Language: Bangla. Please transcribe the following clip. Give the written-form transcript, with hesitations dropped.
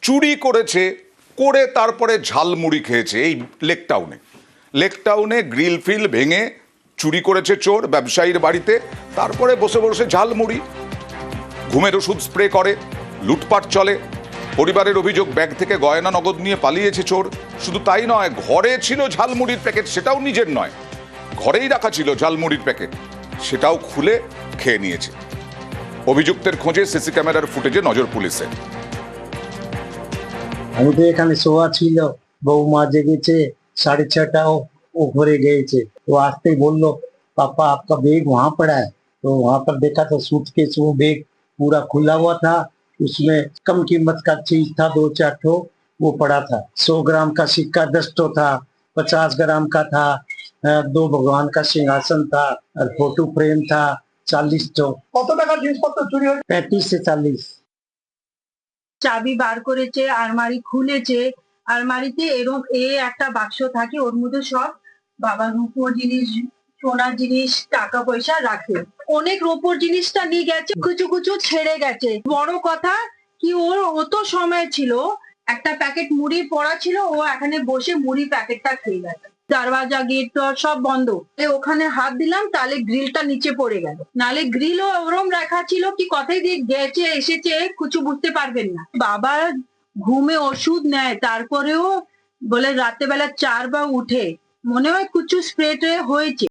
চুরি করেছে, করে তারপরে ঝালমুড়ি খেয়েছে এই লেক টাউনে গ্রিল ফিল ভেঙে চুরি করেছে চোর ব্যবসায়ীর বাড়িতে, তারপরে বসে বসে ঝালমুড়ি, ঘুমের ওষুধ স্প্রে করে, লুটপাট চলে। পরিবারের অভিযোগ ব্যাগ থেকে গয়না নগদ নিয়ে পালিয়েছে চোর। শুধু তাই নয়, ঘরে ছিল ঝালমুড়ির প্যাকেট, সেটাও নিজের নয়, ঘরেই রাখা ছিল ঝালমুড়ির প্যাকেট, সেটাও খুলে খেয়ে নিয়েছে। অভিযুক্তের খোঁজে সিসি ক্যামেরার ফুটেজে নজর পুলিশের। আমি তো এখানে শোয়া ছিল, বৌমা জেগেছে, 6:30 ও ঘরে গিয়েছে। তো আসতেই বললো पापा आपका बैग वहां पड़ा है। तो वहां पर देखा तो सूटकेस, वो बैग पूरा खुला हुआ था, उसमें कम कीमत का चीज था, 2-4 ठो वो पड़ा था। 100 ग्राम का सिक्का 10 ठो था, 50 ग्राम का था, 2 भगवान का सिंहासन था और फोटो फ्रेम था 40 ठो। কত টাকার জিনিসপত্র চুরি হয়েছে? 35 से 40। চাবি বার করেছে, আলমারি খুলেছে, আলমারিতে এরকম একটা বাক্স থাকে, ওর মধ্যে সব বাবার রূপোর জিনিস, সোনার জিনিস, টাকা পয়সা রাখে। অনেক রূপোর জিনিসটা নিয়ে গেছে, কিছু কিছু ছেড়ে গেছে। বড় কথা কি, ওর অত সময় ছিল, একটা প্যাকেট মুড়ি পড়া ছিল, ও এখানে বসে মুড়ি প্যাকেটটা খেয়ে গেছে। দরওয়াজা গেট সব বন্ধ, ওখানে হাত দিলাম, তাহলে গ্রিলটা নিচে পড়ে গেল, নালে গ্রিলও ওরম রাখা ছিল কি কোথায় দিয়ে গেছে এসেছে কিছু বুঝতে পারবেন না। বাবা ঘুমে ওষুধ নেয়, তারপরেও বলে রাতে বেলা 4 বার উঠে, মনে হয় কিছু স্প্রে হয়েছে।